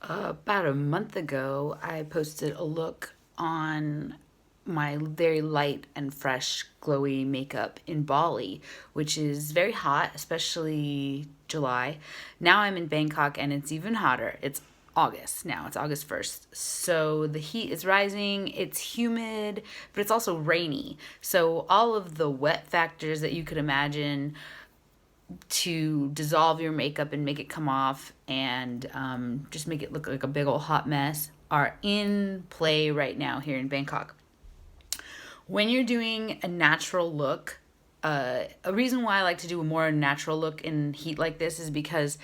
About a month ago, I posted a look on my very light and fresh, glowy makeup in Bali, which is very hot, especially July. Now I'm in Bangkok and it's even hotter. It's August now, it's August 1st. So the heat is rising, it's humid, but it's also rainy. So all of the wet factors that you could imagine to dissolve your makeup and make it come off and just make it look like a big old hot mess are in play right now here in Bangkok. When you're doing a natural look, a reason why I like to do a more natural look in heat like this is because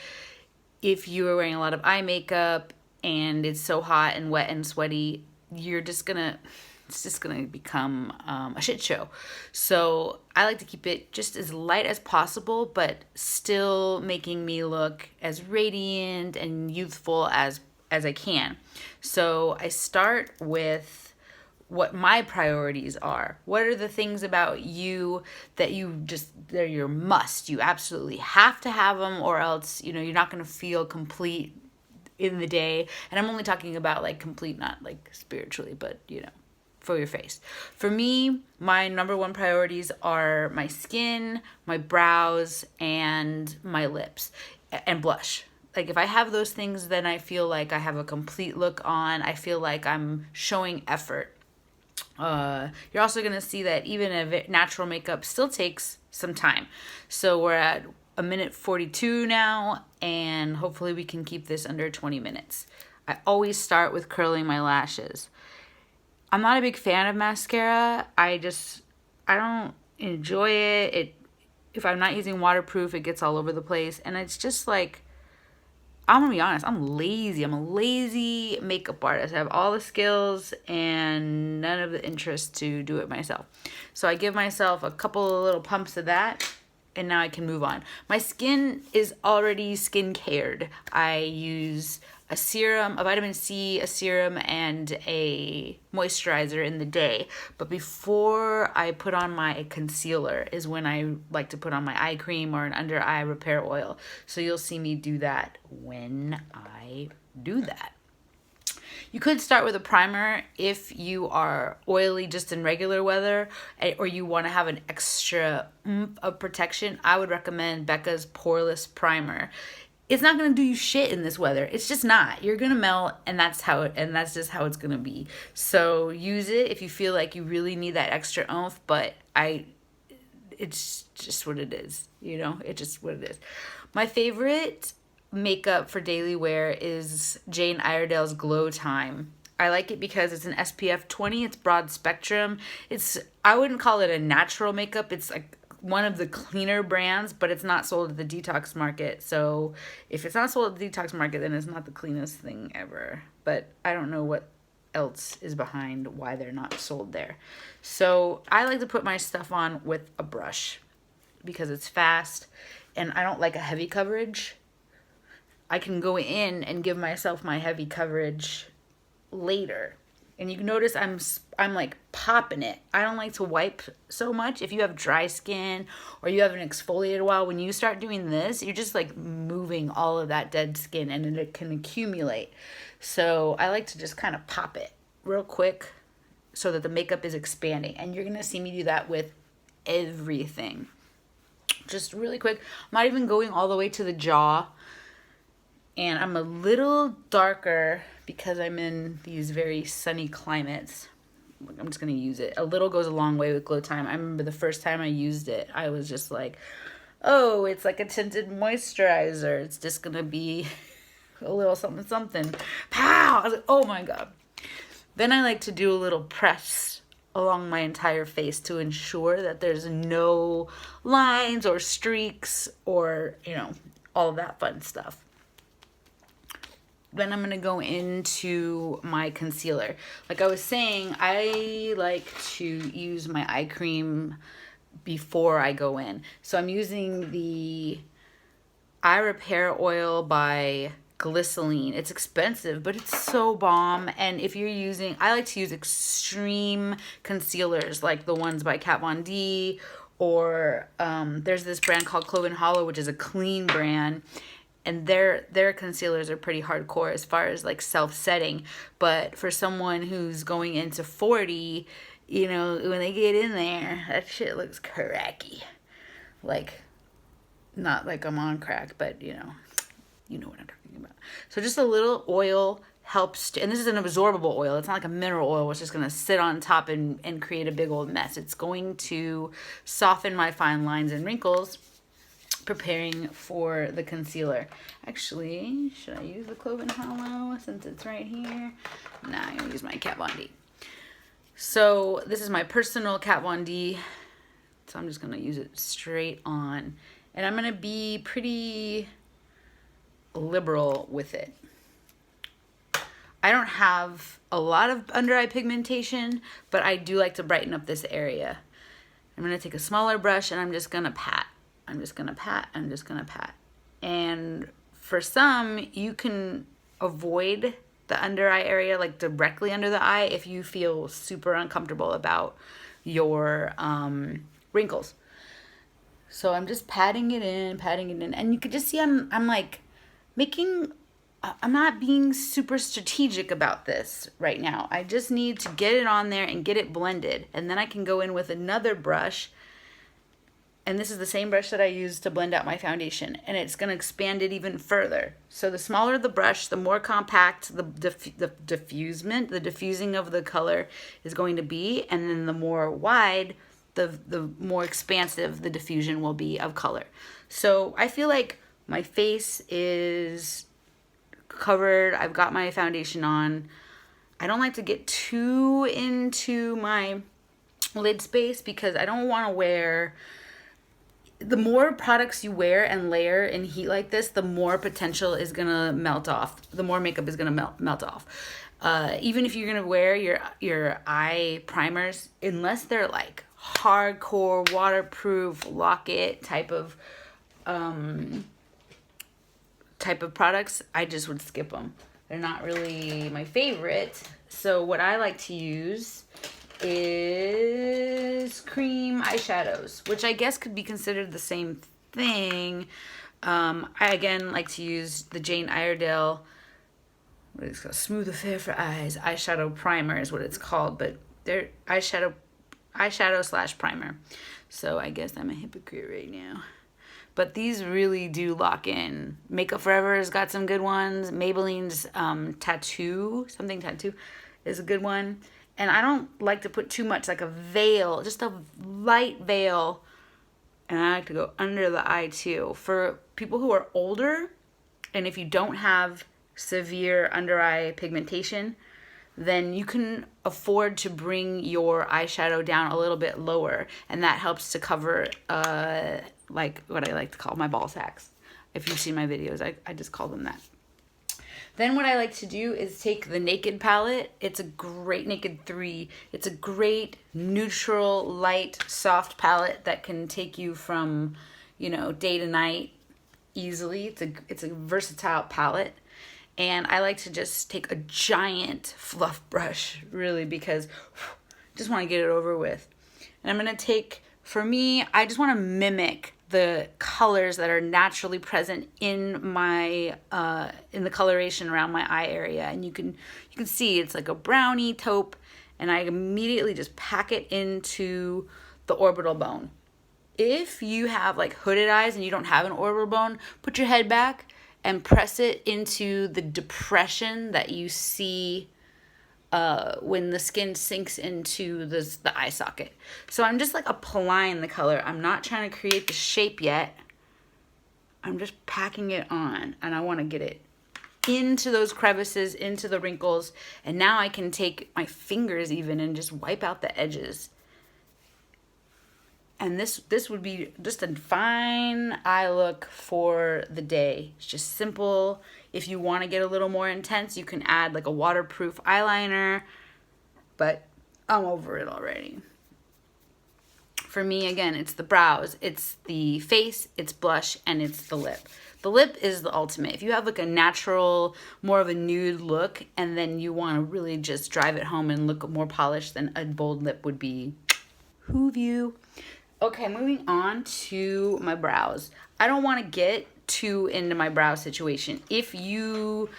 if you are wearing a lot of eye makeup and it's so hot and wet and sweaty, you're just gonna it's just gonna become a shit show. So I like to keep it just as light as possible, but still making me look as radiant and youthful as I can. So I start with what my priorities are. What are the things about you that they're your must? You absolutely have to have them, or else, you're not going to feel complete in the day. And I'm only talking about like complete, not like spiritually, but for your face. For me, my number one priorities are my skin, my brows, and my lips, and blush. Like if I have those things, then I feel like I have a complete look on. I feel like I'm showing effort. You're also going to see that even a natural makeup still takes some time. So we're at a minute 42 now, and hopefully we can keep this under 20 minutes. I always start with curling my lashes. I'm not a big fan of mascara. I don't enjoy it. If I'm not using waterproof, it gets all over the place. And it's just like, I'm gonna be honest, I'm lazy. I'm a lazy makeup artist. I have all the skills and none of the interest to do it myself. So I give myself a couple of little pumps of that, and now I can move on. My skin is already skin cared. I use a serum, a vitamin C, a serum, and a moisturizer in the day. But before I put on my concealer is when I like to put on my eye cream or an under eye repair oil. So you'll see me do that when I do that. You could start with a primer if you are oily just in regular weather, or you want to have an extra oomph of protection. I would recommend Becca's Poreless Primer. It's not going to do you shit in this weather. It's just not. You're going to melt, and that's just how it's going to be. So use it if you feel like you really need that extra oomph, but it's just what it is. It's just what it is. My favorite makeup for daily wear is Jane Iredale's Glow Time. I like it because it's an SPF 20. It's broad spectrum. I wouldn't call it a natural makeup. It's like one of the cleaner brands, but it's not sold at the detox market. So if it's not sold at the detox market, then it's not the cleanest thing ever. But I don't know what else is behind why they're not sold there. So I like to put my stuff on with a brush because it's fast and I don't like a heavy coverage. I can go in and give myself my heavy coverage later. And you can notice I'm like popping it. I don't like to wipe so much. If you have dry skin or you haven't exfoliated a while, when you start doing this, you're just like moving all of that dead skin and it can accumulate. So I like to just kind of pop it real quick so that the makeup is expanding. And you're going to see me do that with everything. Just really quick. I'm not even going all the way to the jaw. And I'm a little darker because I'm in these very sunny climates. I'm just going to use it. A little goes a long way with Glow Time. I remember the first time I used it, I was just like, oh, it's like a tinted moisturizer. It's just going to be a little something, something. Pow! I was like, oh my God. Then I like to do a little press along my entire face to ensure that there's no lines or streaks or, all of that fun stuff. Then I'm going to go into my concealer. Like I was saying, I like to use my eye cream before I go in. So I'm using the Eye Repair Oil by Glycerin. It's expensive, but it's so bomb. And if you're I like to use extreme concealers like the ones by Kat Von D, or there's this brand called Cloven Hollow, which is a clean brand. and their concealers are pretty hardcore as far as like self-setting. But for someone who's going into 40, you know, when they get in there, that shit looks cracky. Like, not like I'm on crack, but you know what I'm talking about. So just a little oil helps and this is an absorbable oil. It's not like a mineral oil, it's just going to sit on top and create a big old mess. It's going to soften my fine lines and wrinkles, preparing for the concealer. Actually, should I use the Cloven Hollow since it's right here? Nah, I'm gonna use my Kat Von D. So this is my personal Kat Von D, so I'm just gonna use it straight on, and I'm gonna be pretty liberal with it. I don't have a lot of under eye pigmentation, but I do like to brighten up this area. I'm gonna take a smaller brush and I'm just gonna pat. I'm just gonna pat. And for some, you can avoid the under eye area, like directly under the eye, if you feel super uncomfortable about your wrinkles. So I'm just patting it in, and you could just see I'm like I'm not being super strategic about this right now. I just need to get it on there and get it blended, and then I can go in with another brush. And this is the same brush that I use to blend out my foundation, and it's going to expand it even further. So the smaller the brush, the more compact the diffusing of the color is going to be, and then the more wide, the more expansive the diffusion will be of color. So I feel like my face is covered. I've got my foundation on. I don't like to get too into my lid space because I don't want to wear... The more products you wear and layer in heat like this, the more potential is gonna melt off. The more makeup is gonna melt off. Even if you're gonna wear your eye primers, unless they're like hardcore waterproof lock-it type of products, I just would skip them. They're not really my favorite. So what I like to use is cream eyeshadows, which I guess could be considered the same thing. I again like to use the Jane Iredale, what is it called? Smooth Affair for Eyes eyeshadow primer is what it's called, but they're eyeshadow / primer. So I guess I'm a hypocrite right now. But these really do lock in. Makeup Forever has got some good ones. Maybelline's Tattoo is a good one. And I don't like to put too much, like a veil, just a light veil. And I like to go under the eye too. For people who are older, and if you don't have severe under eye pigmentation, then you can afford to bring your eyeshadow down a little bit lower. And that helps to cover, like what I like to call my ball sacks. If you've seen my videos, I just call them that. Then what I like to do is take the Naked palette. It's a great Naked 3. It's a great neutral, light, soft palette that can take you from, day to night easily. It's a versatile palette. And I like to just take a giant fluff brush, really, because I just want to get it over with. And I'm going to take, for me, I just want to mimic the colors that are naturally present in my in the coloration around my eye area, and you can see it's like a brownie taupe, and I immediately just pack it into the orbital bone. If you have like hooded eyes and you don't have an orbital bone, put your head back and press it into the depression that you see when the skin sinks into the eye socket. So I'm just like applying the color. I'm not trying to create the shape yet. I'm just packing it on, and I want to get it into those crevices, into the wrinkles, and now I can take my fingers even and just wipe out the edges. And this would be just a fine eye look for the day. It's just simple. If you want to get a little more intense, you can add like a waterproof eyeliner, but I'm over it already. For me, again, it's the brows, it's the face, it's blush, and it's the lip. The lip is the ultimate. If you have like a natural, more of a nude look, and then you want to really just drive it home and look more polished, then a bold lip would be who you. Okay, moving on to my brows. I don't want to get too into my brow situation. If you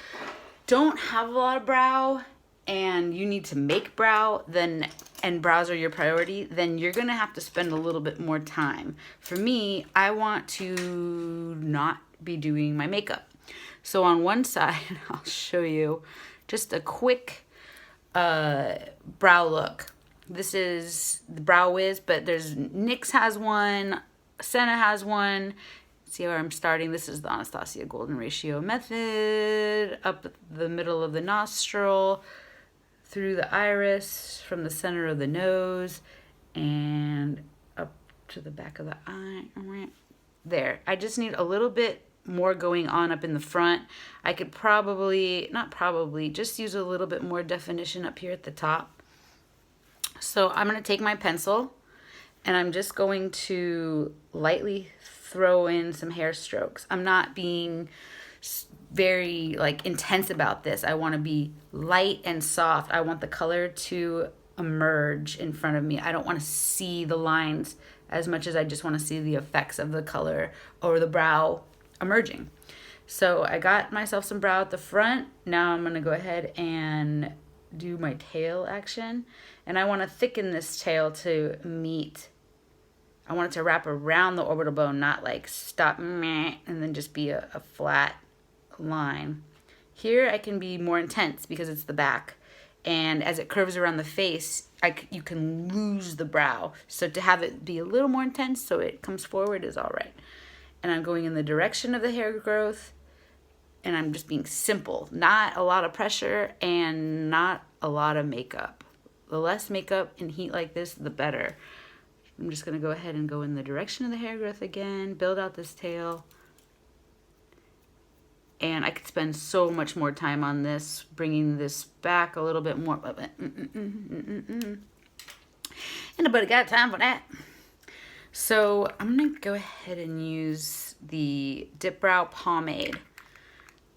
don't have a lot of brow and you need to make brow, then and brows are your priority, then you're gonna have to spend a little bit more time. For me, I want to not be doing my makeup. So on one side, I'll show you just a quick brow look. This is the Brow Wiz, but there's NYX has one, Senna has one. See where I'm starting? This is the Anastasia Golden Ratio method. Up the middle of the nostril, through the iris, from the center of the nose, and up to the back of the eye. There. I just need a little bit more going on up in the front. I could just use a little bit more definition up here at the top. So I'm going to take my pencil and I'm just going to lightly throw in some hair strokes. I'm not being very like intense about this. I want to be light and soft. I want the color to emerge in front of me. I don't want to see the lines as much as I just want to see the effects of the color or the brow emerging. So I got myself some brow at the front. Now I'm going to go ahead and do my tail action. And I want to thicken this tail to meet. I want it to wrap around the orbital bone, not like stop meh, and then just be a flat line. Here I can be more intense because it's the back. And as it curves around the face, you can lose the brow. So to have it be a little more intense so it comes forward is all right. And I'm going in the direction of the hair growth. And I'm just being simple. Not a lot of pressure and not a lot of makeup. The less makeup and heat like this, the better. I'm just going to go ahead and go in the direction of the hair growth again. Build out this tail. And I could spend so much more time on this, bringing this back a little bit more. And nobody got time for that. So I'm going to go ahead and use the Dip Brow Pomade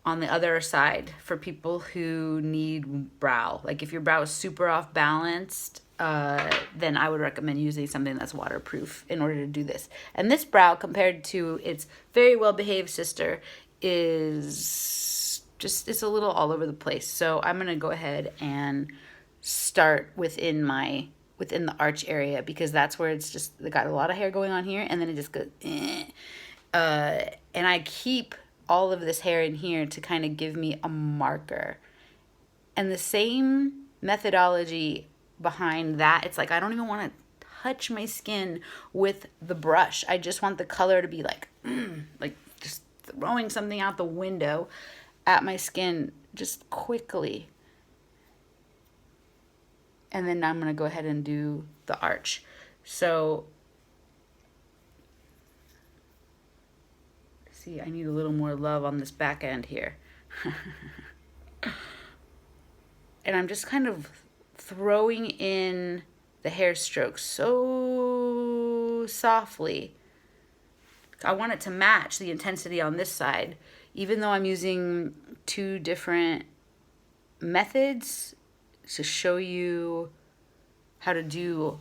on the other side for people who need brow. Like if your brow is super off balanced, then I would recommend using something that's waterproof in order to do this. And this brow, compared to its very well-behaved sister, is just, it's a little all over the place. So I'm going to go ahead and start within the arch area, because that's where it's just got a lot of hair going on here, and then it just goes and I keep all of this hair in here to kind of give me a marker. And the same methodology behind that, it's like I don't even want to touch my skin with the brush. I just want the color to be like just throwing something out the window at my skin just quickly. And then I'm going to go ahead and do the arch. So, see, I need a little more love on this back end here. And I'm just kind of throwing in the hair strokes so softly. I want it to match the intensity on this side. Even though I'm using two different methods to show you how to do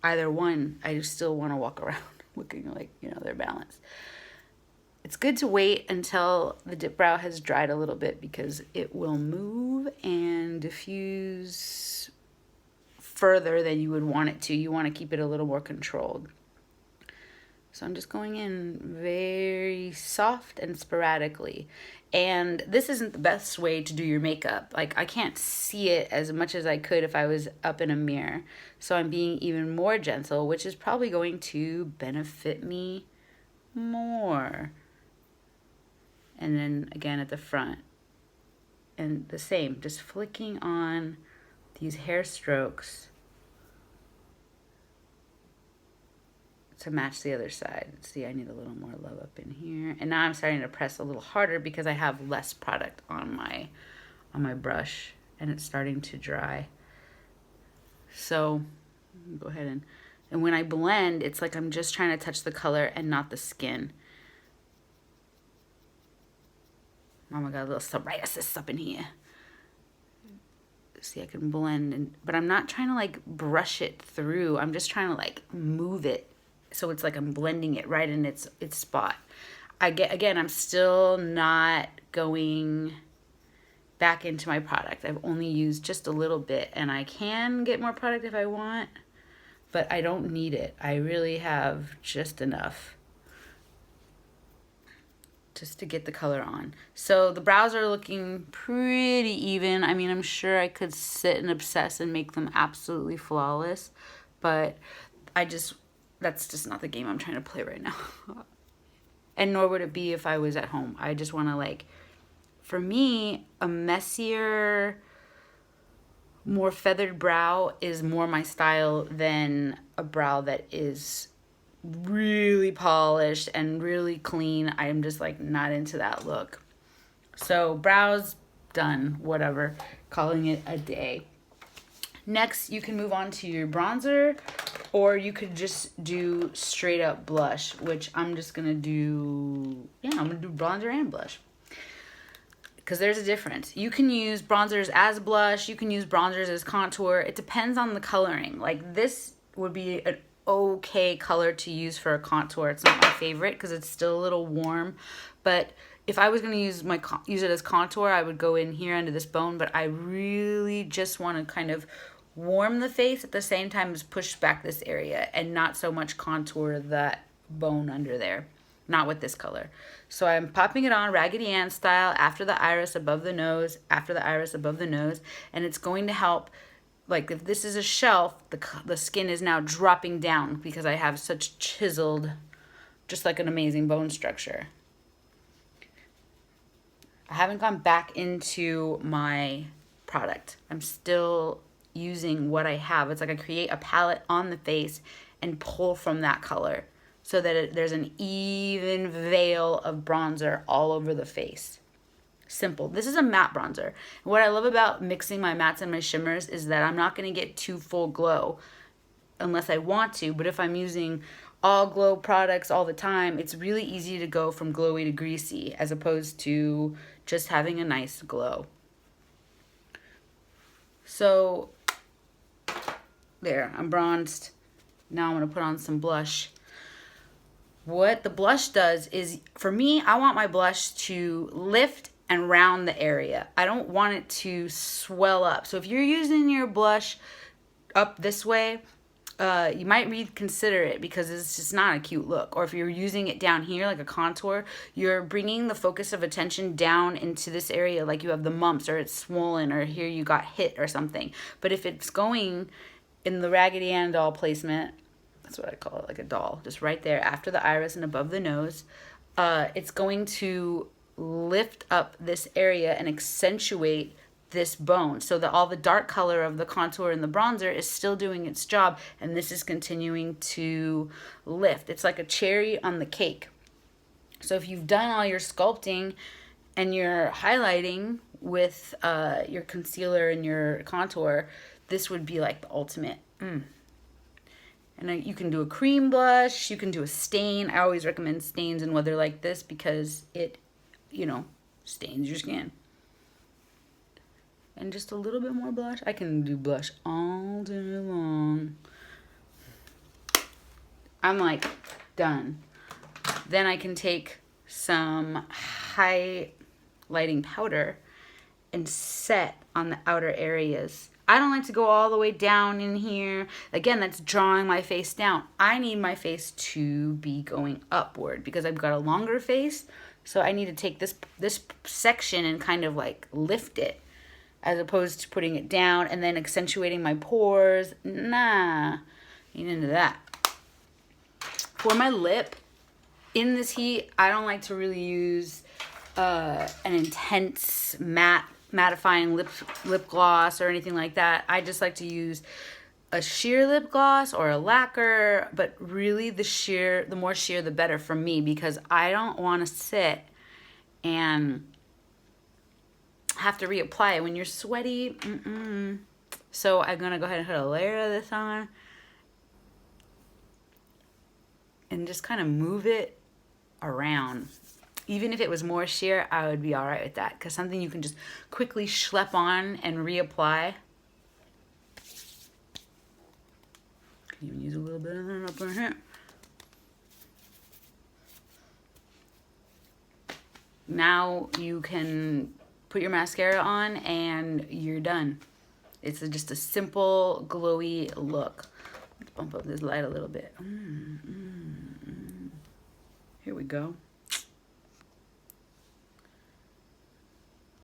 either one, I still want to walk around looking like, they're balanced. It's good to wait until the dip brow has dried a little bit, because it will move and diffuse further than you would want it to. You want to keep it a little more controlled. So I'm just going in very soft and sporadically. And this isn't the best way to do your makeup. Like, I can't see it as much as I could if I was up in a mirror. So I'm being even more gentle, which is probably going to benefit me more. And then again at the front. And the same, just flicking on these hair strokes to match the other side. See, I need a little more love up in here. And now I'm starting to press a little harder because I have less product on my brush, and it's starting to dry. So go ahead and when I blend, it's like I'm just trying to touch the color and not the skin. Oh my God, a little psoriasis up in here. See, I can blend, but I'm not trying to like brush it through. I'm just trying to like move it. So it's like I'm blending it right in its spot. again, I'm still not going back into my product. I've only used just a little bit, and I can get more product if I want, but I don't need it. I really have just enough just to get the color on. So the brows are looking pretty even. I mean, I'm sure I could sit and obsess and make them absolutely flawless, but that's just not the game I'm trying to play right now. And nor would it be if I was at home. I just want to, like, for me, a messier, more feathered brow is more my style than a brow that is really polished and really clean. I'm just, like, not into that look. So brows done, whatever, calling it a day. Next, you can move on to your bronzer, or you could just do straight up blush, which I'm just gonna do, I'm gonna do bronzer and blush, because there's a difference. You can use bronzers as blush, you can use bronzers as contour. It depends on the coloring. Like, this would be an okay color to use for a contour. It's not my favorite because it's still a little warm, but if I was going to use it as contour, I would go in here under this bone, but I really just want to kind of warm the face at the same time as push back this area and not so much contour that bone under there. Not with this color. So I'm popping it on Raggedy Ann style, after the iris, above the nose, after the iris, above the nose, and it's going to help. Like, if this is a shelf, the skin is now dropping down because I have such chiseled, just like an amazing bone structure. I haven't gone back into my product. I'm still using what I have. It's like I create a palette on the face and pull from that color so that there's an even veil of bronzer all over the face. Simple. This is a matte bronzer. What I love about mixing my mattes and my shimmers is that I'm not going to get too full glow unless I want to, but if I'm using all glow products all the time, it's really easy to go from glowy to greasy as opposed to just having a nice glow. So there, I'm bronzed. Now I'm going to put on some blush. What the blush does is, for me, I want my blush to lift and round the area. I don't want it to swell up. So if you're using your blush up this way, you might reconsider it because it's just not a cute look. Or if you're using it down here like a contour, you're bringing the focus of attention down into this area like you have the mumps, or it's swollen, or here you got hit or something. But if it's going in the Raggedy Ann doll placement, that's what I call it, like a doll, just right there after the iris and above the nose, it's going to lift up this area and accentuate this bone so that all the dark color of the contour and the bronzer is still doing its job, and this is continuing to lift. It's like a cherry on the cake. So if you've done all your sculpting and you're highlighting with your concealer and your contour, this would be like the ultimate. And you can do a cream blush, you can do a stain. I always recommend stains in weather like this because it, stains your skin. And just a little bit more blush. I can do blush all day long. I'm like done. Then I can take some highlighting powder and set on the outer areas. I don't like to go all the way down in here. Again, that's drawing my face down. I need my face to be going upward because I've got a longer face. So I need to take this section and kind of like lift it, as opposed to putting it down and then accentuating my pores. Nah, ain't into that. For my lip, in this heat, I don't like to really use an intense mattifying lip gloss or anything like that. I just like to use a sheer lip gloss or a lacquer, but really the more sheer the better for me, because I don't want to sit and have to reapply it when you're sweaty. So I'm gonna go ahead and put a layer of this on and just kind of move it around. Even if it was more sheer, I would be all right with that, because something you can just quickly schlep on and reapply. Can even use a little bit of that up in here. now you can put your mascara on and you're done. It's just a simple, glowy look. Let's bump up this light a little bit. Here we go.